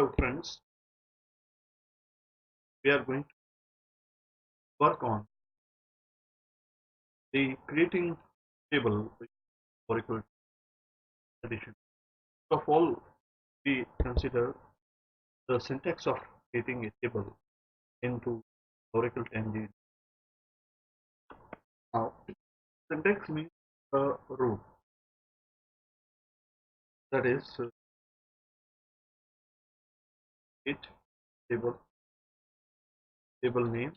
Hello friends, we are going to work on the creating table with Oracle edition. First of all, we consider the syntax of creating a table into Oracle engine. Now, syntax means a rule, that is, it table, table name,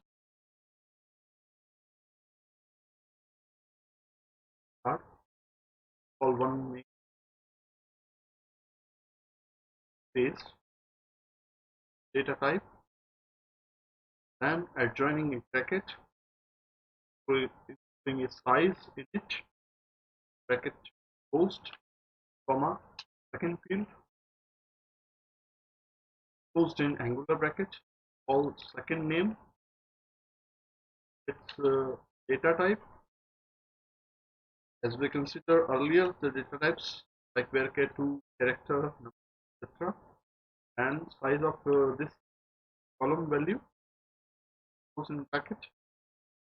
start, call one name, space, data type, and adjoining a bracket, putting a size in it, bracket post, comma, second field, closed in angular bracket, all second name, its data type. As we considered earlier, the data types like varchar2, character, number, etc., and size of this column value, close in bracket,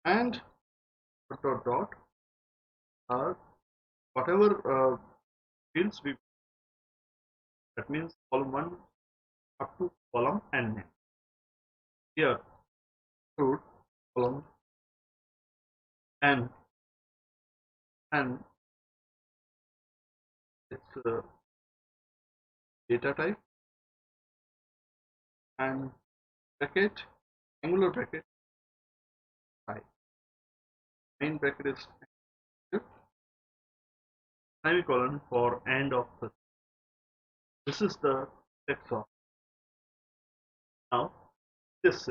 and dot dot dot whatever fields we, that means column 1 up to column n name. Here include column n and its data type and bracket, angular bracket, size. Main bracket is semicolon for end of the. This is the text of. Now this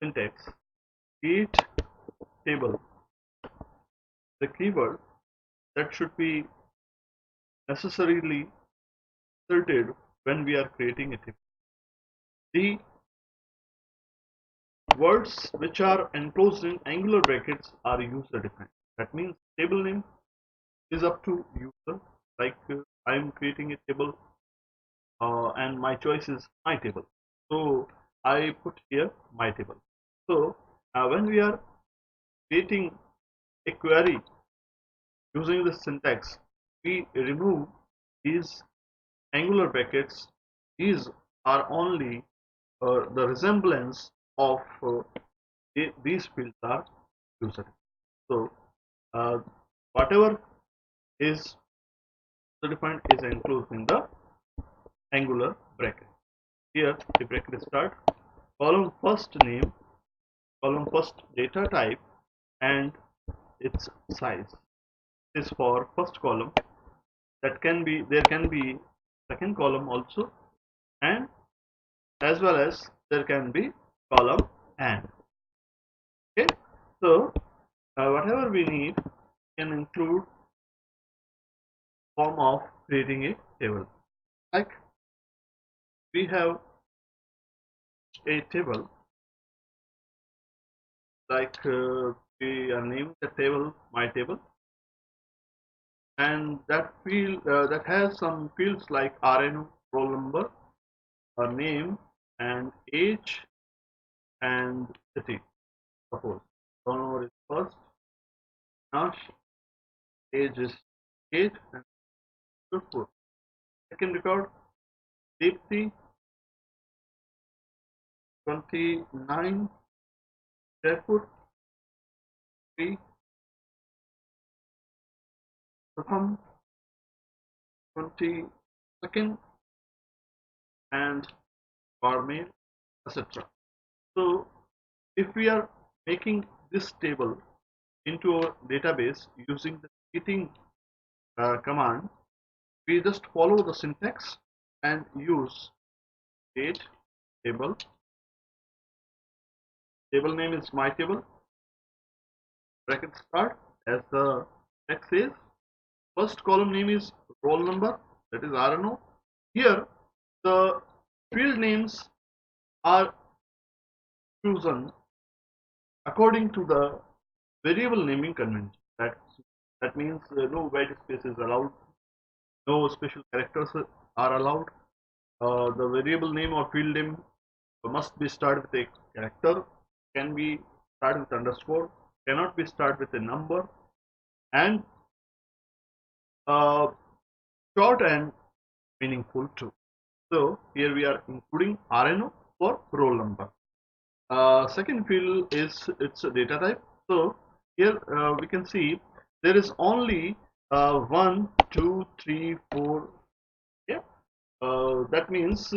syntax create table, the keyword that should be necessarily inserted when we are creating a table. The words which are enclosed in angular brackets are user defined. That means table name is up to user. Like I am creating a table and my choice is my table, so I put here my table. So when we are creating a query using this syntax, we remove these angular brackets. These are only the resemblance of these fields are user. So whatever is defined is enclosed in the angular bracket. Here the bracket start, column first name, column first data type, and its size. This is for first column. That can be, there can be second column also, and as well as there can be column and. Okay, so whatever we need can include form of creating a table. Like we have a table, like we are naming the table my table, and that field that has some fields like RN, roll number, name, and age, and city. Suppose roll number is first, Nash, age is 8, and so forth. Second record, Deepthi, 29, barefoot, 3, Pratham, 22nd, and Barmaid, etc. So if we are making this table into a database using the creating command, we just follow the syntax and use date table. Table name is my table, bracket start, as the text says. First column name is roll number, that is RNO. Here the field names are chosen according to the variable naming convention. That means no white space is allowed, no special characters are allowed. The variable name or field name must be started with a character, can be started with underscore, cannot be started with a number, and uh, short and meaningful too. So here we are including RNO for roll number. Second field is its data type. So here we can see there is only 1, 2, 3, 4. Yeah, that means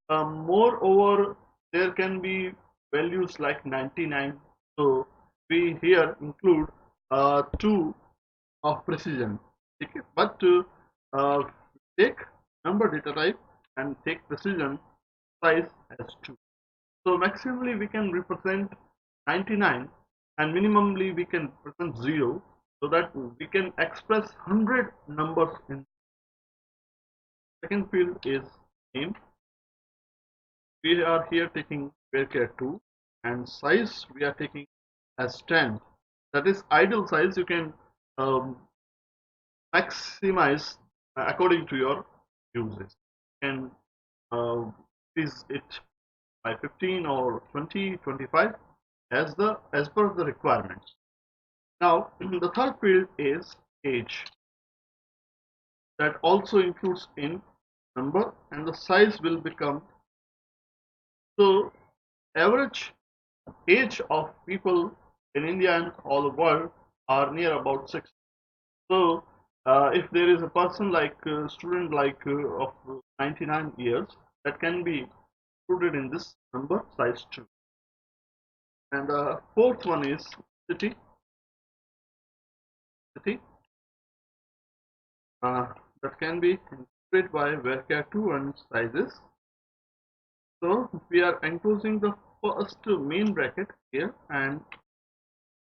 moreover there can be values like 99. So we here include 2 of precision. Okay, but uh, take number data type and take precision size as 2. So maximally we can represent 99 and minimally we can represent 0, so that we can express 100 numbers in. Second field is name. We are here taking varchar 2 and size we are taking as 10. That is ideal size. You can um, maximize according to your uses. You can increase it by 15 or 20, 25 as per the requirements. Now the third field is age. That also includes in number and the size will become. So average age of people in India and all the world are near about 6. So if there is a person like student like of 99 years, that can be included in this number size too. And the fourth one is city. City that can be included by varchar 2 and sizes. So we are enclosing the first main bracket here and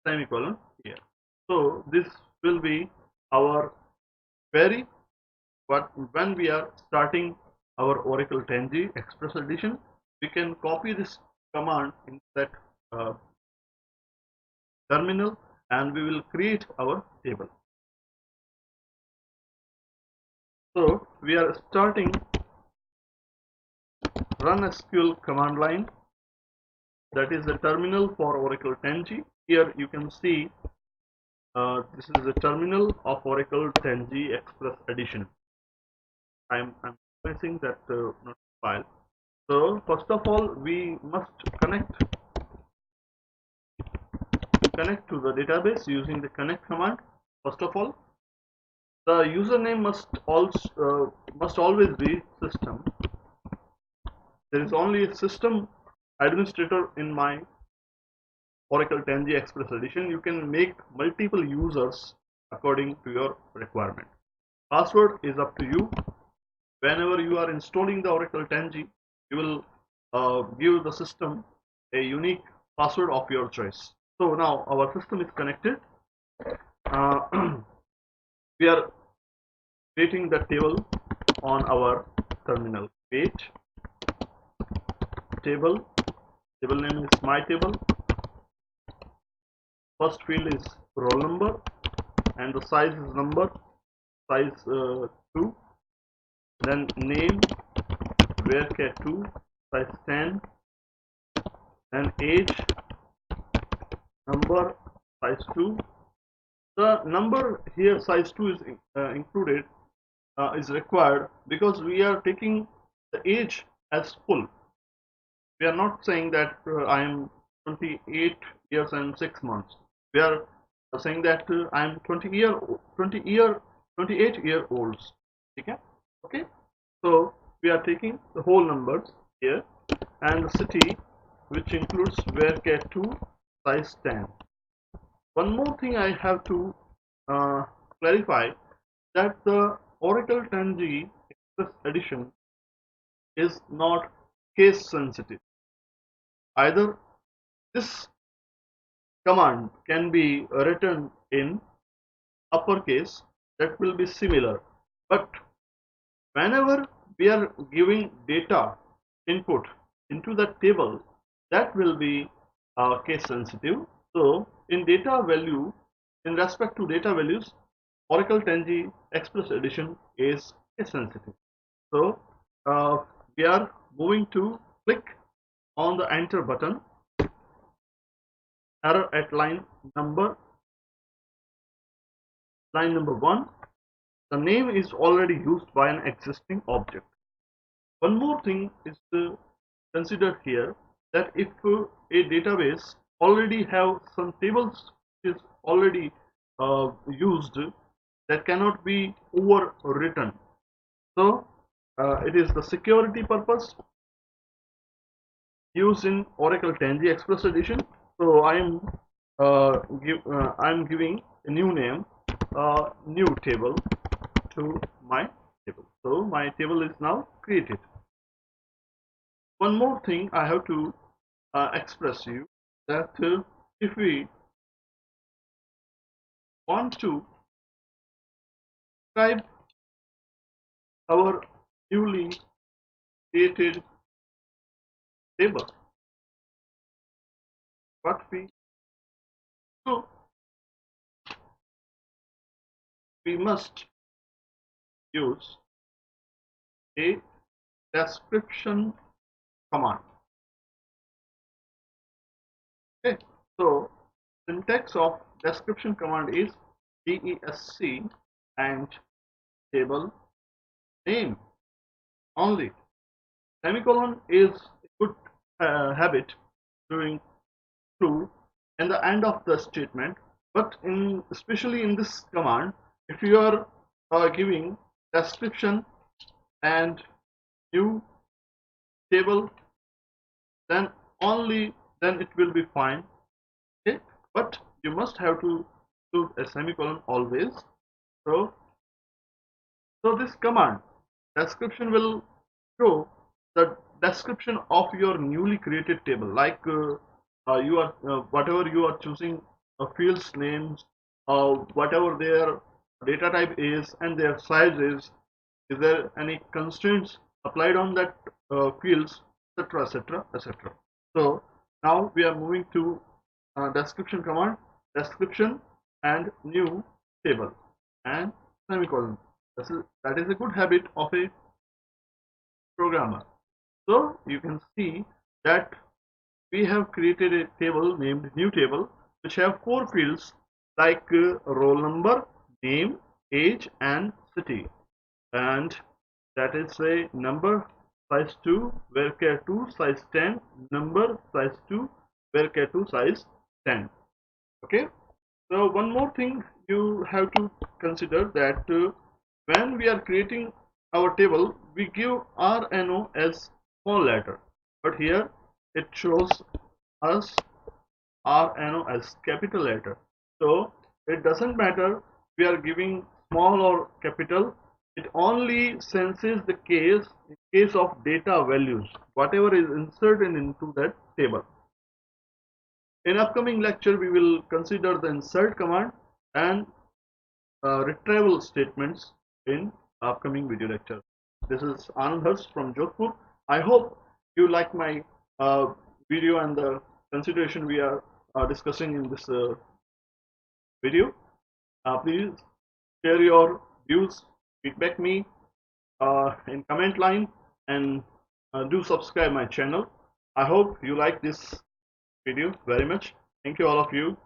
semicolon here. So this will be our query. But when we are starting our Oracle 10G Express Edition, we can copy this command in that terminal and we will create our table. So we are starting run SQL command line. That is the terminal for Oracle 10G. Here you can see this is the terminal of Oracle 10G Express Edition. I'm pressing that file. So first of all, we must connect to the database using the connect command. First of all, the username must always be system. There is only a system administrator in my Oracle 10G Express Edition. You can make multiple users according to your requirement. Password is up to you. Whenever you are installing the Oracle 10G, you will give the system a unique password of your choice. So now our system is connected. We are creating the table on our terminal. Create table. Table name is my table. First field is roll number and the size is number, size 2. Then name varchar 2, size 10. Then age, number, size 2. The number here size 2 is included, is required because we are taking the age as full. We are not saying that I am 28 years and 6 months. We are saying that I am 28 year olds. Okay. Okay. So we are taking the whole numbers here and the city, which includes varchar 2, size 10. One more thing I have to clarify, that the Oracle 10G Express Edition is not case sensitive. Either this command can be written in uppercase, that will be similar, but whenever we are giving data input into that table, that will be case sensitive. So in data value, in respect to data values, Oracle 10G Express Edition is case sensitive. So we are moving to click on the enter button. Error at number line number 1. The name is already used by an existing object. One more thing is considered here, that if a database already have some tables is already used, that cannot be overwritten. So it is the security purpose used in Oracle 10G Express Edition. So I'm giving a new name, new table to my table. So my table is now created. One more thing I have to express you, that if we want to describe our newly created table, what we do, we must use a description command. Okay, so syntax of description command is desc and table name only. Semicolon is a good habit during true and the end of the statement, but especially in this command, if you are giving description and new table, then only then it will be fine. Okay, but you must have to use a semicolon always. So this command description will show the description of your newly created table, like you are whatever you are choosing fields names, whatever their data type is and their size is there any constraints applied on that fields, etc, etc, etc. So now we are moving to description command, description and new table and semicolon. That is a good habit of a programmer. So you can see that we have created a table named new table, which have 4 fields like roll number, name, age and city, and that is a number size 2 varchar 2 size 10, number size 2 varchar 2 size 10. Okay, so one more thing you have to consider, that when we are creating our table, we give RNO as small letter, but here it shows us RNO as capital letter. So it doesn't matter we are giving small or capital, it only senses the case in case of data values, whatever is inserted into that table. In upcoming lecture, we will consider the insert command and retrieval statements in upcoming video lecture. This is Anand Harsha from Jodhpur. I hope you like my video and the consideration we are discussing in this video. Please share your views, feedback me in comment line, and do subscribe my channel. I hope you like this video very much. Thank you all of you.